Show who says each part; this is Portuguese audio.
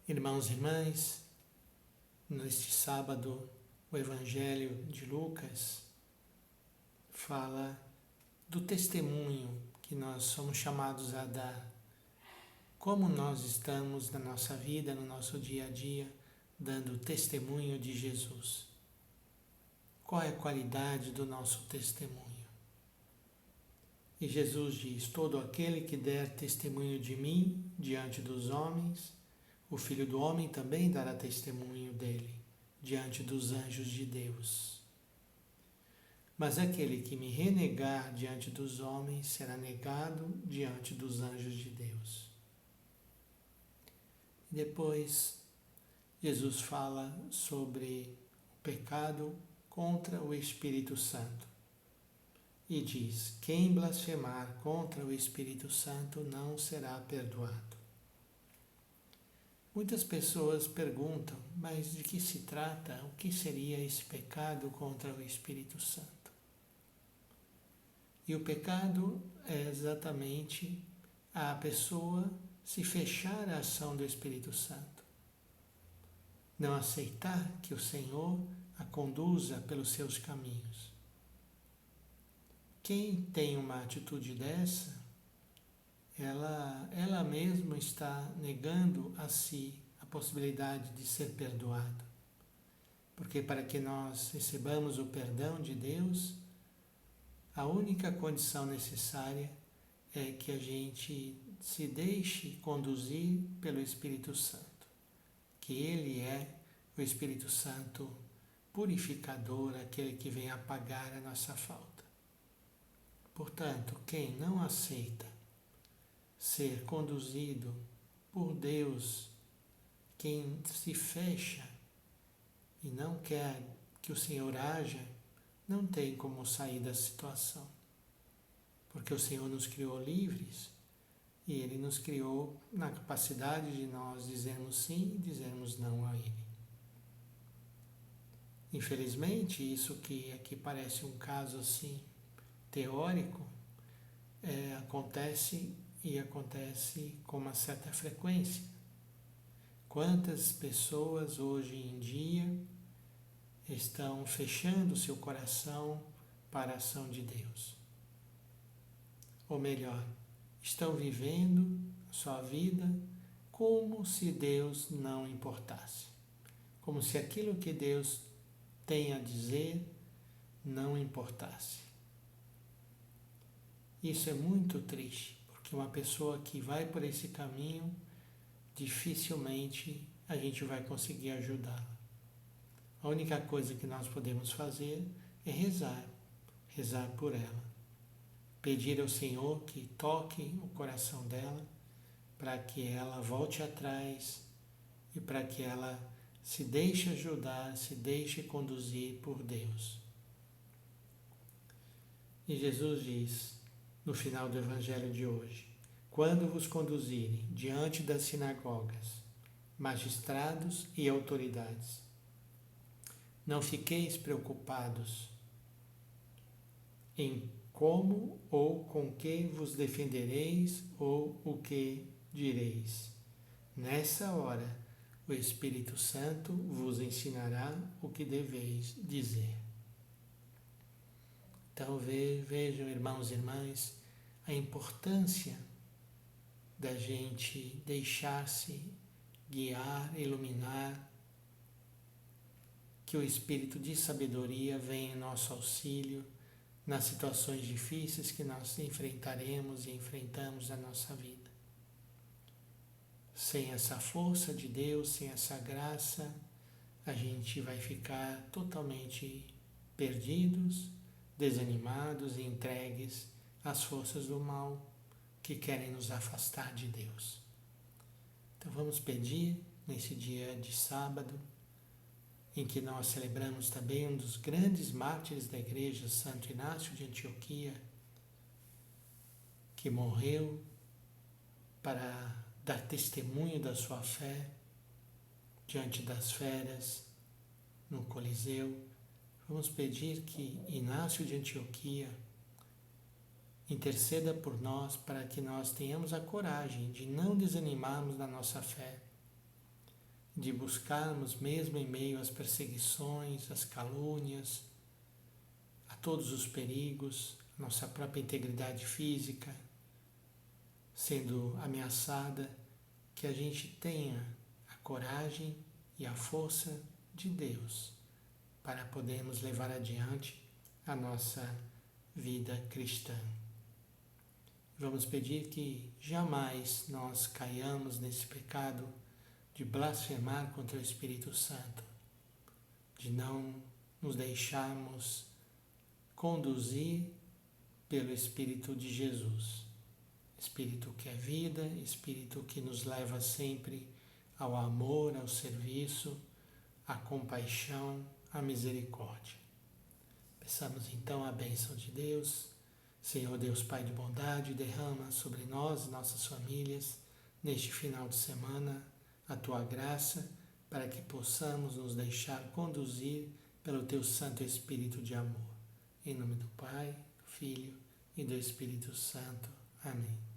Speaker 1: Irmãos e irmãs, neste sábado, o Evangelho de Lucas fala do testemunho que nós somos chamados a dar. Como nós estamos na nossa vida, no nosso dia a dia, dando testemunho de Jesus. Qual é a qualidade do nosso testemunho? E Jesus diz: todo aquele que der testemunho de mim diante dos homens, o Filho do Homem também dará testemunho dele diante dos anjos de Deus. Mas aquele que me renegar diante dos homens será negado diante dos anjos de Deus. E depois, Jesus fala sobre o pecado contra o Espírito Santo. E diz: quem blasfemar contra o Espírito Santo não será perdoado. Muitas pessoas perguntam, mas de que se trata? O que seria esse pecado contra o Espírito Santo? E o pecado é exatamente a pessoa se fechar à ação do Espírito Santo. Não aceitar que o Senhor a conduza pelos seus caminhos. Quem tem uma atitude dessa, ela mesma está negando a si a possibilidade de ser perdoado. Porque para que nós recebamos o perdão de Deus, a única condição necessária é que a gente se deixe conduzir pelo Espírito Santo, que Ele é o Espírito Santo purificador, aquele que vem apagar a nossa falta. Portanto, quem não aceita ser conduzido por Deus, quem se fecha e não quer que o Senhor haja, não tem como sair da situação. Porque o Senhor nos criou livres e Ele nos criou na capacidade de nós dizermos sim e dizermos não a Ele. Infelizmente, isso que aqui parece um caso assim teórico, acontece com uma certa frequência. Quantas pessoas hoje em dia estão fechando seu coração para a ação de Deus? Ou melhor, estão vivendo a sua vida como se Deus não importasse. Como se aquilo que Deus tem a dizer não importasse. Isso é muito triste, porque uma pessoa que vai por esse caminho, dificilmente a gente vai conseguir ajudá-la. A única coisa que nós podemos fazer é rezar por ela. Pedir ao Senhor que toque o coração dela, para que ela volte atrás e para que ela se deixe ajudar, se deixe conduzir por Deus. E Jesus diz, no final do Evangelho de hoje: quando vos conduzirem diante das sinagogas, magistrados e autoridades, não fiqueis preocupados em como ou com que vos defendereis ou o que direis. Nessa hora, o Espírito Santo vos ensinará o que deveis dizer. Então vejam, irmãos e irmãs, a importância da gente deixar-se guiar, iluminar, que o Espírito de sabedoria venha em nosso auxílio nas situações difíceis que nós enfrentaremos e enfrentamos na nossa vida. Sem essa força de Deus, sem essa graça, a gente vai ficar totalmente perdidos, desanimados e entregues às forças do mal que querem nos afastar de Deus. Então vamos pedir nesse dia de sábado, em que nós celebramos também um dos grandes mártires da Igreja, Santo Inácio de Antioquia, que morreu para dar testemunho da sua fé diante das feras no Coliseu. Vamos pedir que Inácio de Antioquia interceda por nós para que nós tenhamos a coragem de não desanimarmos da nossa fé, de buscarmos, mesmo em meio às perseguições, às calúnias, a todos os perigos, nossa própria integridade física sendo ameaçada, que a gente tenha a coragem e a força de Deus para podermos levar adiante a nossa vida cristã. Vamos pedir que jamais nós caiamos nesse pecado de blasfemar contra o Espírito Santo, de não nos deixarmos conduzir pelo Espírito de Jesus. Espírito que é vida, Espírito que nos leva sempre ao amor, ao serviço, à compaixão, à misericórdia. Peçamos então a bênção de Deus. Senhor Deus Pai de bondade, derrama sobre nós e nossas famílias, neste final de semana, a Tua graça, para que possamos nos deixar conduzir pelo Teu Santo Espírito de amor. Em nome do Pai, do Filho e do Espírito Santo. Amém.